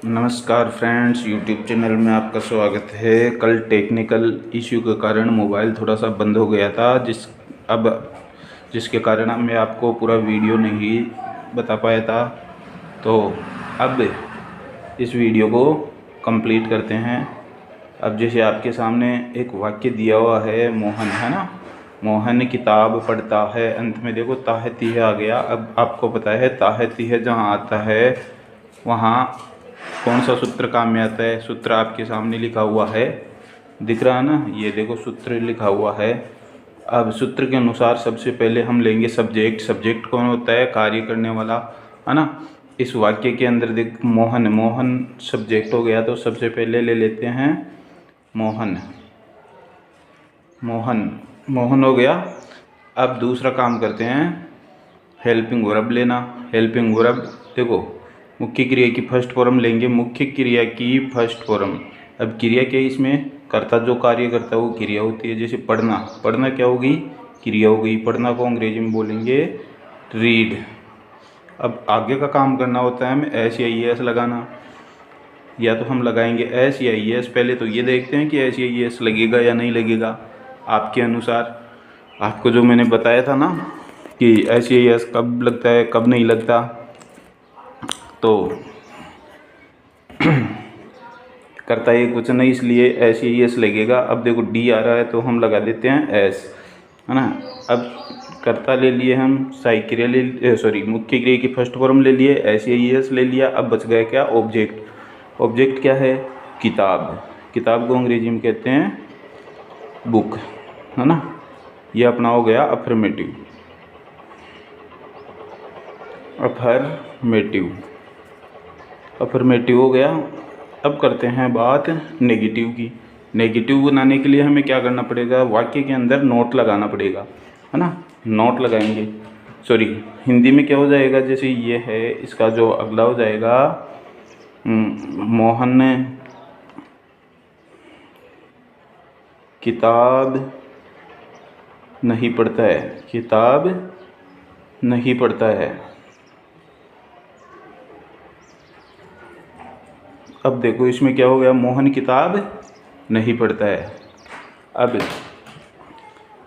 नमस्कार friends, YouTube channel में आपका स्वागत है। कल टेक्निकल इश्यू के कारण मोबाइल थोड़ा सा बंद हो गया था, जिसके कारण मैं आपको पूरा वीडियो नहीं बता पाया था। तो अब इस वीडियो को कंप्लीट करते हैं। अब जैसे आपके सामने एक वाक्य दिया हुआ है, मोहन है ना, मोहन किताब पढ़ता है। अंत में देखो ताहे तीहे आ गया। अब आपको पता है ताहे तीहे जहाँ आता है वहाँ कौन सा सूत्र काम में आता है। सूत्र आपके सामने लिखा हुआ है, दिख रहा है ना, ये देखो सूत्र लिखा हुआ है। अब सूत्र के अनुसार सबसे पहले हम लेंगे सब्जेक्ट। सब्जेक्ट कौन होता है? कार्य करने वाला, है ना। इस वाक्य के अंदर देख, मोहन, मोहन सब्जेक्ट हो गया, तो सबसे पहले ले लेते हैं मोहन। मोहन मोहन हो गया। अब दूसरा काम करते हैं, हेल्पिंग वर्ब लेना। हेल्पिंग वर्ब देखो, मुख्य क्रिया की फर्स्ट फॉर्म लेंगे। मुख्य क्रिया की फर्स्ट फॉर्म। अब क्रिया क्या है इसमें? कर्ता जो कार्य करता है वो क्रिया होती है। जैसे पढ़ना, पढ़ना क्या होगी? क्रिया हो गई। पढ़ना को अंग्रेजी में बोलेंगे रीड। अब आगे का काम करना होता है हमें एस या ई एस लगाना, या तो हम लगाएंगे एस या ई एस। पहले तो ये देखते हैं कि एस या ई एस लगेगा या नहीं लगेगा आपके अनुसार। आपको जो मैंने बताया था ना कि एस या ई एस कब लगता है कब नहीं लगता, तो करता है कुछ नहीं, इसलिए एस या एस लगेगा। अब देखो डी आ रहा है तो हम लगा देते हैं एस, है ना। अब कर्ता ले लिए हम, सहायक क्रिया ले मुख्य क्रिया की फर्स्ट फॉर्म ले लिए, एस या एस ले लिया। अब बच गया क्या? ऑब्जेक्ट। ऑब्जेक्ट क्या है? किताब। किताब को अंग्रेजी में कहते हैं बुक, है ना। ये अपना हो गया अफर्मेटिव। अफर्मेटिव हो गया। अब करते हैं बात नेगेटिव की। नेगेटिव बनाने के लिए हमें क्या करना पड़ेगा? वाक्य के अंदर नोट लगाना पड़ेगा, है ना। नोट लगाएंगे। हिंदी में क्या हो जाएगा? जैसे ये है, इसका जो अगला हो जाएगा मोहन किताब नहीं पढ़ता है। किताब नहीं पढ़ता है। अब देखो इसमें क्या हो गया? मोहन किताब नहीं पढ़ता है। अब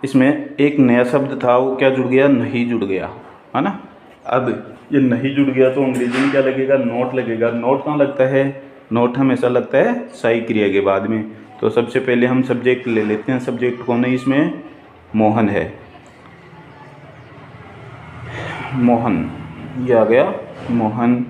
इसमें एक नया शब्द था, वो क्या जुड़ गया? नहीं जुड़ गया, है ना। अब ये नहीं जुड़ गया तो अंग्रेजी में क्या लगेगा? नोट लगेगा। नोट कहाँ लगता है? नोट हमेशा लगता है सहायक क्रिया के बाद में। तो सबसे पहले हम सब्जेक्ट ले लेते हैं। सब्जेक्ट कौन है इसमें? मोहन है। मोहन, ये आ गया मोहन।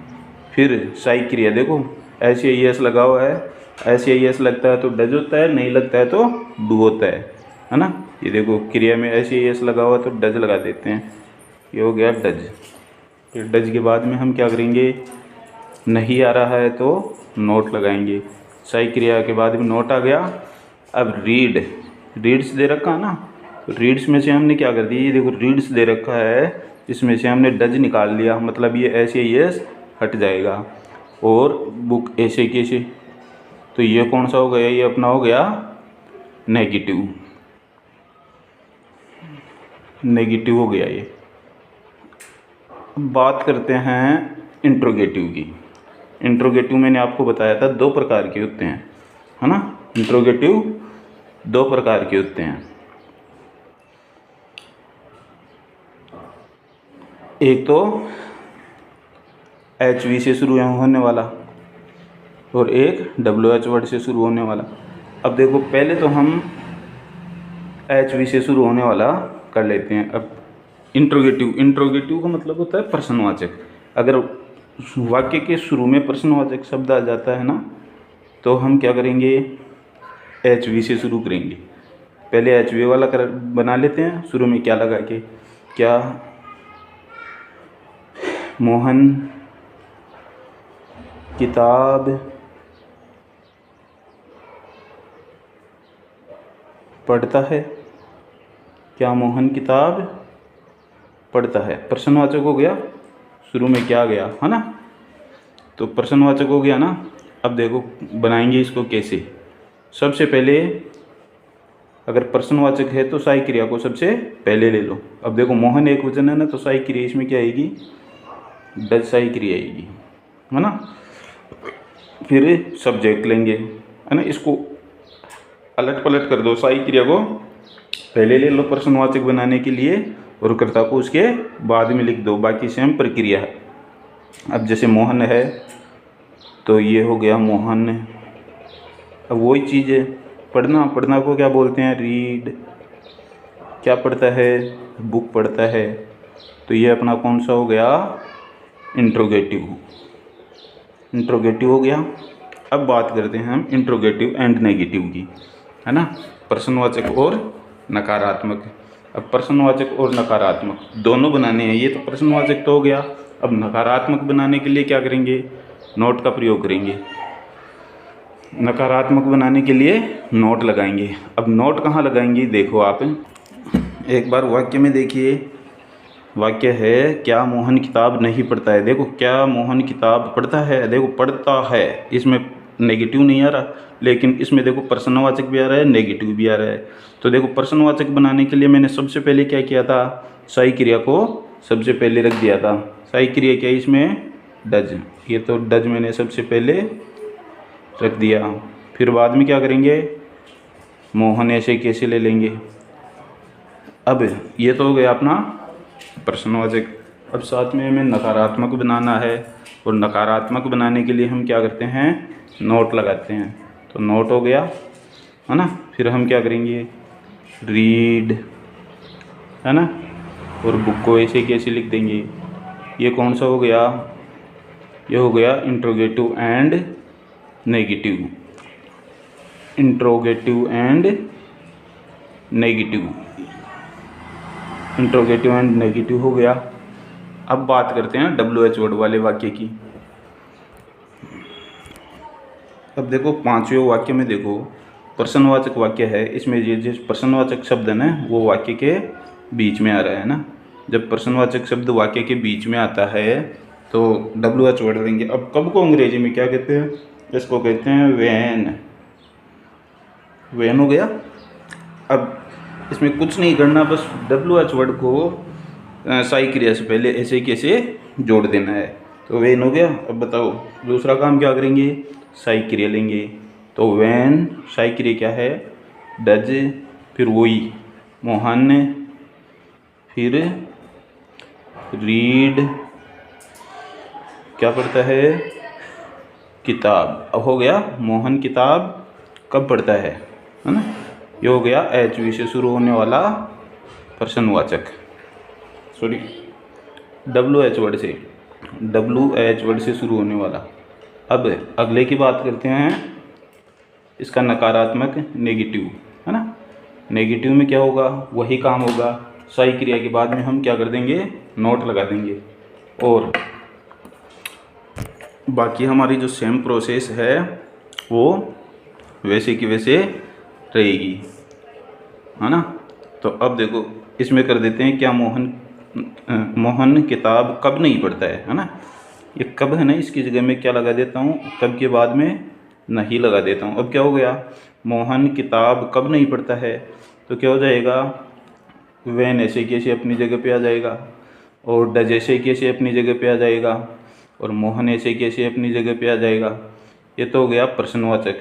फिर सहायक क्रिया देखो, एस या ई एस लगा हुआ है। एस या ई एस लगता है तो डज होता है, नहीं लगता है तो डू होता है ना। ये देखो क्रिया में एस या ई एस लगा हुआ है तो डज लगा देते हैं। ये हो गया डज। फिर डज के बाद में हम क्या करेंगे? नहीं आ रहा है तो नोट लगाएंगे। सही क्रिया के बाद में नोट आ गया। अब रीड, रीड्स दे रखा है ना, रीड्स में से हमने क्या कर दिया? ये देखो रीड्स दे रखा है, इसमें से हमने डज निकाल लिया, मतलब ये एस या ई एस हट जाएगा। और बुक ऐसे कैसे, तो ये कौन सा हो गया? ये अपना हो गया नेगेटिव। नेगेटिव हो गया ये। बात करते हैं इंट्रोगेटिव की। इंट्रोगेटिव मैंने आपको बताया था दो प्रकार के होते हैं, है ना। इंट्रोगेटिव दो प्रकार के होते हैं। एक तो एच वी से शुरू होने वाला, और एक डब्ल्यू एच वर्ड से शुरू होने वाला। अब देखो पहले तो हम एच वी से शुरू होने वाला कर लेते हैं। अब इंट्रोगेटिव का मतलब होता है प्रश्नवाचक। अगर वाक्य के शुरू में प्रश्नवाचक शब्द आ जाता है ना, तो हम क्या करेंगे? एच वी से शुरू करेंगे। पहले एच वी वाला बना लेते हैं शुरू में। क्या लगा के? क्या मोहन किताब पढ़ता है? क्या मोहन किताब पढ़ता है? प्रश्नवाचक हो गया। शुरू में क्या आ गया, है ना, तो प्रश्नवाचक हो गया ना। अब देखो बनाएंगे इसको कैसे। सबसे पहले अगर प्रश्नवाचक है तो सहायक क्रिया को सबसे पहले ले लो। अब देखो मोहन एक वचन है ना, तो सहायक क्रिया इसमें क्या आएगी? डज सहायक क्रिया आएगी, है ना। फिर सब्जेक्ट लेंगे, है ना। इसको अलट पलट कर दो, साई क्रिया को पहले ले लो प्रश्नवाचक बनाने के लिए और कर्ता को उसके बाद में लिख दो, बाकी सेम प्रक्रिया है। अब जैसे मोहन है तो ये हो गया मोहन। अब वही चीज़ है, पढ़ना, पढ़ना को क्या बोलते हैं, रीड। क्या पढ़ता है, बुक पढ़ता है। तो ये अपना कौन सा हो गया, इंट्रोगेटिव। इंट्रोगेटिव हो गया। अब बात करते हैं हम इंट्रोगेटिव एंड नेगेटिव की, है ना, प्रश्नवाचक और नकारात्मक। अब प्रश्नवाचक और नकारात्मक दोनों बनाने हैं। ये तो प्रश्नवाचक तो हो गया। अब नकारात्मक बनाने के लिए क्या करेंगे, नोट का प्रयोग करेंगे। नकारात्मक बनाने के लिए नोट लगाएंगे। अब नोट कहाँ लगाएंगे, देखो आप एक बार वाक्य में देखिए। वाक्य है, क्या मोहन किताब नहीं पढ़ता है। देखो, क्या मोहन किताब पढ़ता है, देखो पढ़ता है, इसमें नेगेटिव नहीं आ रहा, लेकिन इसमें देखो प्रश्नवाचक भी आ रहा है, नेगेटिव भी आ रहा है। तो देखो प्रश्नवाचक बनाने के लिए मैंने सबसे पहले क्या किया था, सही क्रिया को सबसे पहले रख दिया था। सही क्रिया क्या है इसमें, डज। ये तो डज मैंने सबसे पहले रख दिया। फिर बाद में क्या करेंगे, मोहन ऐसे कैसे ले लेंगे। अब ये तो हो गया अपना प्रश्नवाचक। अब साथ में हमें नकारात्मक बनाना है, और नकारात्मक बनाने के लिए हम क्या करते हैं, नोट लगाते हैं। तो नोट हो गया, है ना। फिर हम क्या करेंगे, रीड, है ना, और बुक को ऐसे कैसे लिख देंगे। ये कौन सा हो गया, ये हो गया interrogative and negative. Interrogative and negative, interrogative and negative हो गया। अब बात करते हैं WH वर्ड वाले वाक्य की। अब देखो पांचवें वाक्य में देखो प्रश्नवाचक वाक्य है, इसमें ये जो प्रश्नवाचक शब्द है ना वो वाक्य के बीच में आ रहा है ना। जब प्रश्नवाचक शब्द वाक्य के बीच में आता है तो WH वर्ड लेंगे। अब कब को अंग्रेजी में क्या कहते हैं, इसको कहते हैं व्हेन। व्हेन हो गया। अब इसमें कुछ नहीं करना, बस WH वर्ड को सही क्रिया से पहले ऐसे कैसे जोड़ देना है। तो व्हेन हो गया। अब बताओ दूसरा काम क्या करेंगे, सही क्रिया लेंगे। तो व्हेन सही क्रिया क्या है, डज, फिर वही मोहन, फिर रीड, क्या पढ़ता है, किताब। अब हो गया मोहन किताब कब पढ़ता है ना। ये हो गया HV से शुरू होने वाला प्रश्नवाचक, सॉरी WH वर्ड से, WH वर्ड से शुरू होने वाला। अब अगले की बात करते हैं, इसका नकारात्मक नेगेटिव, है ना। नेगेटिव में क्या होगा, वही काम होगा, सही क्रिया के बाद में हम क्या कर देंगे, नोट लगा देंगे। और बाकी हमारी जो सेम प्रोसेस है वो वैसे की वैसे रहेगी, है ना। तो अब देखो इसमें कर देते हैं, क्या मोहन किताब कब नहीं पढ़ता है ना। ये कब है ना, इसकी जगह में क्या लगा देता हूँ, कब के बाद में नहीं लगा देता हूँ। अब क्या हो गया, मोहन किताब कब नहीं पढ़ता है, तो क्या हो जाएगा, वैन ऐसे कैसे अपनी जगह पे आ जाएगा, और डज ऐसे कैसे अपनी जगह पे आ जाएगा, और मोहन ऐसे कैसे अपनी जगह पे आ जाएगा। ये तो हो गया प्रश्नवाचक,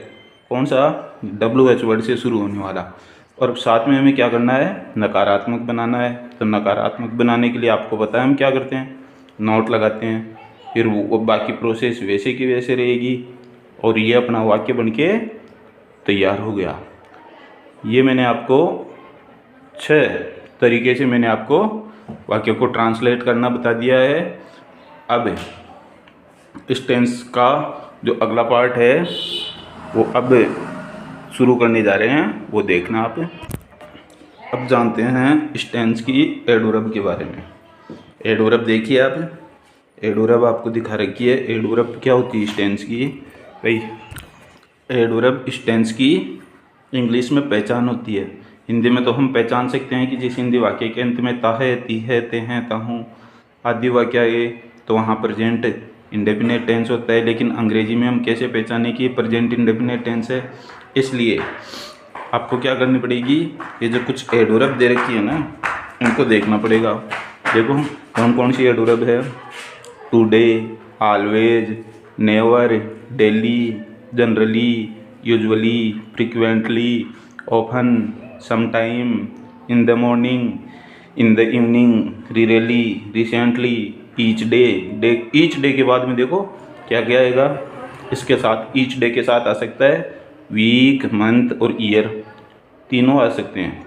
कौन सा, WH वर्ड से शुरू होने वाला। और साथ में हमें क्या करना है, नकारात्मक बनाना है। तो नकारात्मक बनाने के लिए आपको पता है हम क्या करते हैं, नोट लगाते हैं। फिर वो बाकी प्रोसेस वैसे की वैसे रहेगी, और ये अपना वाक्य बनके तैयार हो गया। ये मैंने आपको 6 तरीके से मैंने आपको वाक्य को ट्रांसलेट करना बता दिया है। अब इस टेंस का जो अगला पार्ट है वो अब शुरू करने जा रहे हैं, वो देखना आप। अब जानते हैं इस टेंस की एडवर्ब के बारे में। एडवर्ब देखिए आप, एडवर्ब आपको दिखा रखी है। एडवर्ब क्या होती है इस टेंस की भाई, एडवर्ब इस टेंस की इंग्लिश में पहचान होती है। हिंदी में तो हम पहचान सकते हैं कि जिस हिंदी वाक्य के अंत में ता है, ती है, ते हैं, ताहूँ आदि वाक्य है तो वहाँ प्रेजेंट इंडेफिनेट टेंस होता है। लेकिन अंग्रेजी में हम कैसे पहचाने कि प्रेजेंट इंडेफिनेट टेंस है, इसलिए आपको क्या करनी पड़ेगी, ये जो कुछ एडवर्ब दे रखी है ना इनको देखना पड़ेगा। देखो कौन कौन सी एडवर्ब है, today, always, never, daily, generally, usually, frequently, often, sometime, in the morning, in the evening, really, recently, each day. Each day के बाद में देखो क्या क्या आएगा, इसके साथ ईच डे के साथ आ सकता है वीक, मंथ और ईयर, तीनों आ सकते हैं।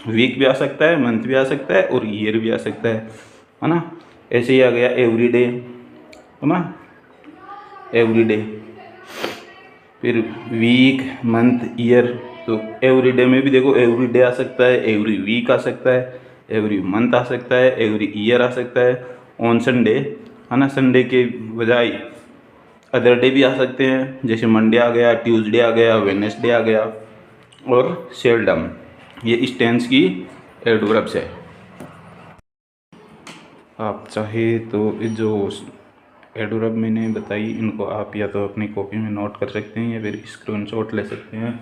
वीक भी आ सकता है, मंथ भी आ सकता है और ईयर भी आ सकता है ना। ऐसे ही आ गया एवरी डे, है ना, एवरी डे। फिर वीक, मंथ, ईयर, तो एवरी डे में भी देखो एवरी डे आ सकता है, एवरी वीक आ सकता है, एवरी मंथ आ सकता है, एवरी ईयर आ सकता है। ऑन संडे, है ना, संडे के बजाय अदर डे भी आ सकते हैं, जैसे मंडे आ गया, ट्यूसडे आ गया, वेडनेसडे आ गया। और सेल्डम, ये इस टेंस की एडवर्ब्स है। आप चाहे तो जो एडवर्ब मैंने बताई इनको आप या तो अपनी कॉपी में नोट कर सकते हैं या फिर स्क्रीनशॉट ले सकते हैं।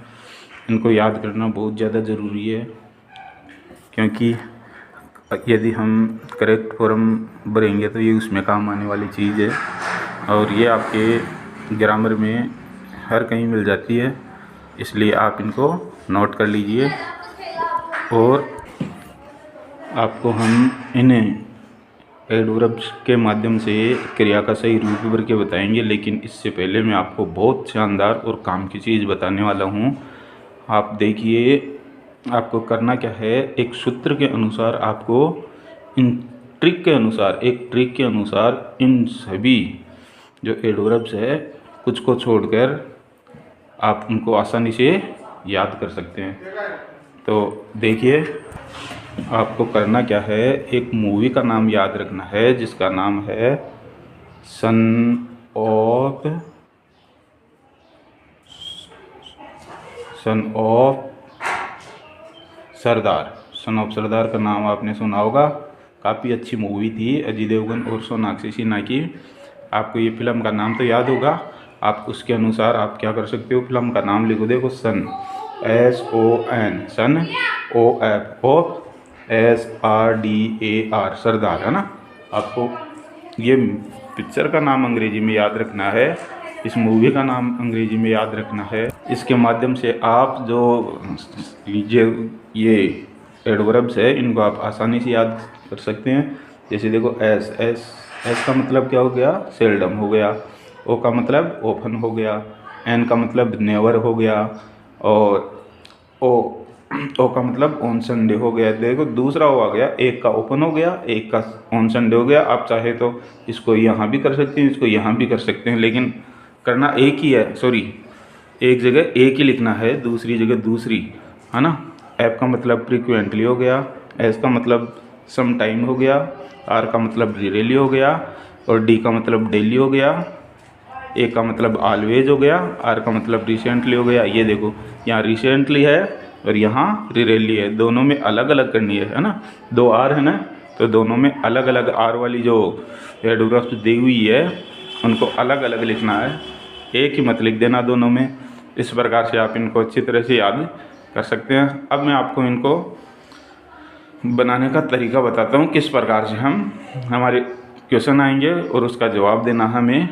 इनको याद करना बहुत ज़्यादा ज़रूरी है, क्योंकि यदि हम करेक्ट फॉर्म भरेंगे तो ये उसमें काम आने वाली चीज़ है, और ये आपके ग्रामर में हर कहीं मिल जाती है, इसलिए आप इनको नोट कर लीजिए। और आपको हम इन्हें एडवर्ब्स के माध्यम से क्रिया का सही रूप भर के बताएंगे, लेकिन इससे पहले मैं आपको बहुत शानदार और काम की चीज़ बताने वाला हूँ। आप देखिए, आपको करना क्या है, एक सूत्र के अनुसार आपको इन ट्रिक के अनुसार, एक ट्रिक के अनुसार इन सभी जो एडवर्ब्स है कुछ को छोड़कर आप उनको आसानी से याद कर सकते हैं। तो देखिए, आपको करना क्या है, एक मूवी का नाम याद रखना है जिसका नाम है son of Sardar. Son of सरदार का नाम आपने सुना होगा, काफ़ी अच्छी मूवी थी, अजय देवगन और सोनाक्षी सिन्हा की। आपको ये फिल्म का नाम तो याद होगा, आप उसके अनुसार आप क्या कर सकते हो, फिल्म का नाम लिखो। देखो, सन, SON, सन, OF SRDAR, सरदार, है ना। आपको ये पिक्चर का नाम अंग्रेजी में याद रखना है, इस मूवी का नाम अंग्रेजी में याद रखना है। इसके माध्यम से आप जो ये एडवर्ब्स है इनको आप आसानी से याद कर सकते हैं। जैसे देखो, एस का मतलब क्या हो गया, सेल्डम हो गया। ओ का मतलब ओपन हो गया। एन का मतलब नेवर हो गया। और ओ का मतलब ऑन संडे हो गया। देखो, दूसरा ओ आ गया, एक का ओपन हो गया, एक का ऑन संडे हो गया। आप चाहे तो इसको यहाँ भी कर सकते हैं, इसको यहाँ भी कर सकते हैं, लेकिन करना एक ही है। सॉरी, एक जगह एक ही लिखना है, दूसरी जगह दूसरी, है ना। एफ का मतलब फ्रीक्वेंटली हो गया, एस का मतलब सम टाइम हो गया, आर का मतलब रियली हो गया, और डी का मतलब डेली हो गया, ए का मतलब ऑलवेज हो गया, आर का मतलब रिसेंटली हो गया। ये देखो, यहाँ रिसेंटली है और यहाँ रियली है, दोनों में अलग अलग करनी है ना। दो आर है ना, तो दोनों में अलग अलग आर वाली जो एडवर्ब्स दी हुई है उनको अलग अलग लिखना है, एक ही मत लिख देना दोनों में। इस प्रकार से आप इनको अच्छी तरह से याद कर सकते हैं। अब मैं आपको इनको बनाने का तरीका बताता हूँ, किस प्रकार से हमारे क्वेश्चन आएंगे और उसका जवाब देना हमें,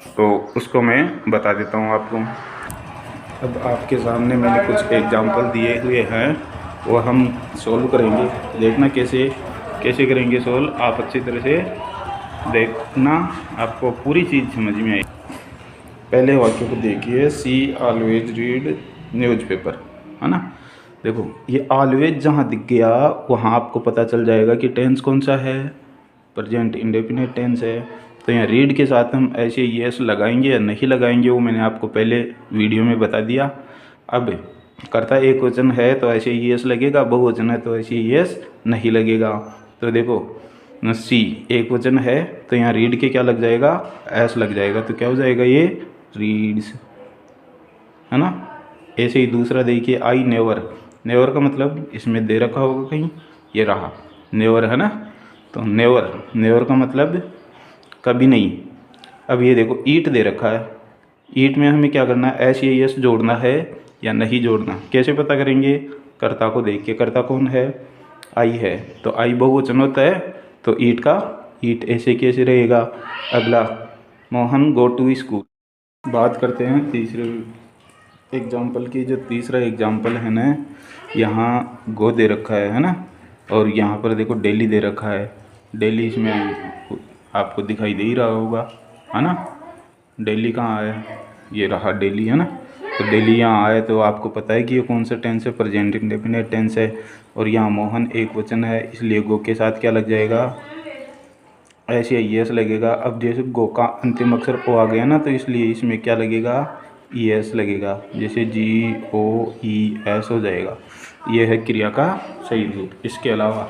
तो उसको मैं बता देता हूँ आपको। अब आपके सामने मैंने कुछ एग्जाम्पल दिए हुए हैं, वो हम सोल्व करेंगे। देखना कैसे करेंगे सोल्व, आप अच्छी तरह से देखना, आपको पूरी चीज़ समझ में आएगी। पहले वाक्य को देखिए, सी ऑलवेज रीड न्यूज़पेपर, है ना। देखो, ये ऑलवेज जहाँ दिख गया वहाँ आपको पता चल जाएगा कि टेंस कौन सा है, प्रेजेंट इंडेफिनिट टेंस है। तो यहाँ रीड के साथ हम ऐसे यस लगाएंगे या नहीं लगाएंगे वो मैंने आपको पहले वीडियो में बता दिया। अब कर्ता एक वचन है तो ऐसे यस लगेगा, बहुवचन है तो ऐसे यस नहीं लगेगा। तो देखो, सी एक वचन है तो यहाँ रीड के क्या लग जाएगा, एस लग जाएगा, तो क्या हो जाएगा, ये रीड्स, है ना। ऐसे ही दूसरा देखिए, आई नेवर, नेवर का मतलब इसमें दे रखा होगा कहीं, ये रहा नेवर, है ना। तो नेवर का मतलब कभी नहीं। अब ये देखो, ईट दे रखा है, ईट में हमें क्या करना है, एस या यस जोड़ना है या नहीं जोड़ना। कैसे पता करेंगे, कर्ता को देख के। कर्ता कौन है, आई है, तो आई बहुवचन होता है, तो ईट का ईट ऐसे कैसे रहेगा। अगला, मोहन गो टू स्कूल, बात करते हैं तीसरे एग्जाम्पल की। जो तीसरा एग्जाम्पल है ना, यहाँ गो दे रखा है ना, और यहाँ पर देखो डेली दे रखा है। डेली इसमें आपको दिखाई दे ही रहा होगा, है ना। डेली कहाँ है, ये रहा डेली, है ना। तो डेली यहाँ आए तो आपको पता है कि ये कौन सा टेंस है, प्रेजेंट इंडेफिनिट टेंस है। और यहाँ मोहन एक वचन है, इसलिए गो के साथ क्या लग जाएगा, ऐसे ही एस लगेगा। अब जैसे गो का अंतिम अक्षर ओ आ गया ना, तो इसलिए इसमें क्या लगेगा, ई एस लगेगा। जैसे GOES हो जाएगा। ये है क्रिया का सही रूप। इसके अलावा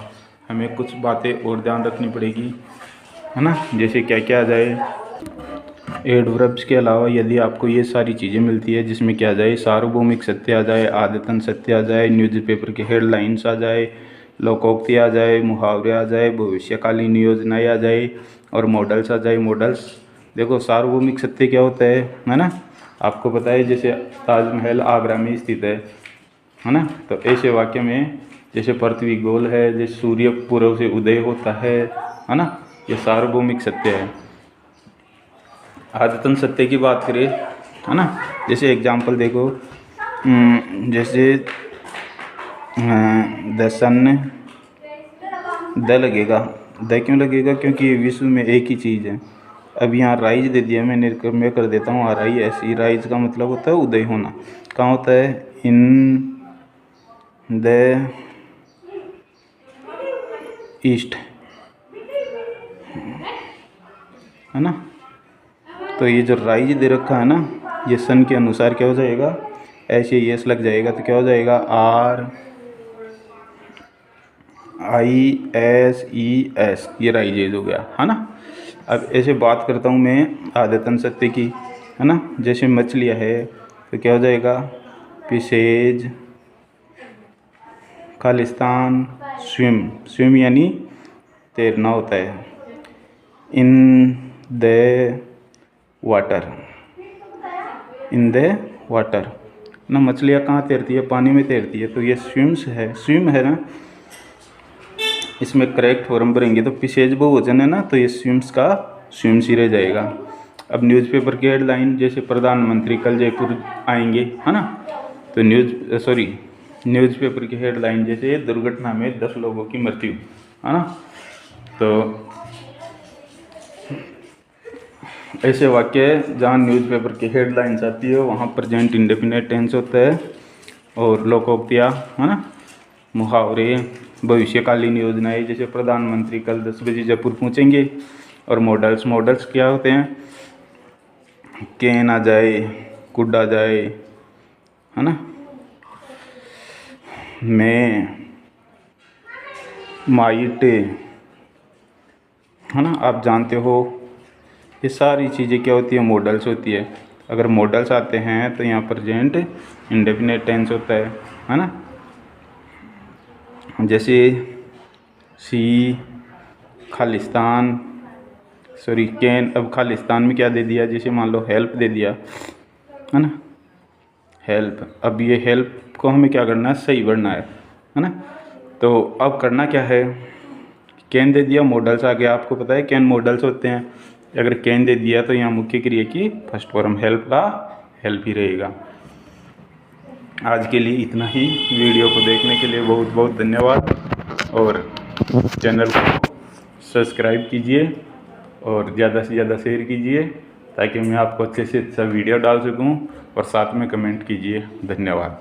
हमें कुछ बातें और ध्यान रखनी पड़ेगी, है ना। जैसे क्या क्या आ जाए, एडवर्ब्स के अलावा यदि आपको ये सारी चीज़ें मिलती है जिसमें क्या आ जाए, सार्वभौमिक सत्य आ जाए, आदतन सत्य आ जाए, न्यूज़पेपर के हेडलाइंस आ जाए, लोकोक्ति आ जाए, मुहावरे आ जाए, भविष्यकालीन योजनाएं आ जाए, और मॉडल्स आ जाए। मॉडल्स देखो, सार्वभौमिक सत्य क्या होता है ना, आपको पता है। जैसे ताजमहल आगरा में स्थित है ना। तो ऐसे वाक्य में जैसे पृथ्वी गोल है, जैसे सूर्य पूर्व से उदय होता है ना, ये सार्वभौमिक सत्य है। आदतन सत्य की बात करें, है ना, जैसे एग्जाम्पल देखो, जैसे द सन, द लगेगा। द क्यों लगेगा, क्योंकि ये विश्व में एक ही चीज़ है। अब यहाँ राइज दे दिया मैंने, मैं कर देता हूँ RISE। राइज का मतलब होता है उदय होना। कहाँ होता है, इन द ईस्ट, है ना। तो ये जो राइज दे रखा है ना, ये सन के अनुसार क्या हो जाएगा, ऐसे यस लग जाएगा। तो क्या हो जाएगा, RISES, ये राइजेज हो गया, है ना। अब ऐसे बात करता हूँ मैं आदतन सत्य की, है ना। जैसे मछलियाँ है तो क्या हो जाएगा, फिशेज, खालिस्तान, स्विम। स्विम यानी तैरना होता है। In the water, in the water ना, मछलियाँ कहाँ तैरती है, पानी में तैरती है। तो ये स्विम्स है, स्विम है ना। इसमें करेक्ट फॉर्म भरेंगे तो फिशेज बहुवचन है ना, तो ये स्विम्स का स्विम्स ही रह जाएगा। अब न्यूज़पेपर की हेडलाइन, जैसे प्रधानमंत्री कल जयपुर आएंगे, है ना। तो न्यूज़पेपर की हेडलाइन जैसे दुर्घटना में 10 लोगों की मृत्यु, है ना। तो ऐसे वाक्य जहाँ न्यूज़पेपर की हेडलाइंस आती है वहाँ प्रेजेंट इंडेफिनिट टेंस होता है। और लोकोक्तियाँ, है ना, मुहावरे, भविष्यकालीन योजनाएं, जैसे प्रधानमंत्री कल 10 बजे जयपुर पहुँचेंगे। और मॉडल्स क्या होते हैं, कैन आ जाए, कुड आ जाए, है ना, मैं, माइट, है ना। आप जानते हो, ये सारी चीज़ें क्या होती है, मॉडल्स होती है। अगर मॉडल्स आते हैं तो यहाँ प्रेजेंट इंडेफिनिट टेंस होता है ना। जैसे खालिस्तान, कैन। अब खालिस्तान में क्या दे दिया, जैसे मान लो हेल्प दे दिया, है ना, हेल्प। अब ये हेल्प को हमें क्या करना है, सही भरना है ना। तो अब करना क्या है, कैन दे दिया, मॉडल्स आ गया। आपको पता है कैन मॉडल्स होते हैं। अगर कैन दे दिया तो यहाँ मुख्य क्रिया की फर्स्ट फॉर्म हेल्प का हेल्प ही रहेगा। आज के लिए इतना ही। वीडियो को देखने के लिए बहुत बहुत धन्यवाद। और चैनल को सब्सक्राइब कीजिए और ज़्यादा से ज़्यादा शेयर कीजिए, ताकि मैं आपको अच्छे से अच्छा वीडियो डाल सकूं। और साथ में कमेंट कीजिए। धन्यवाद।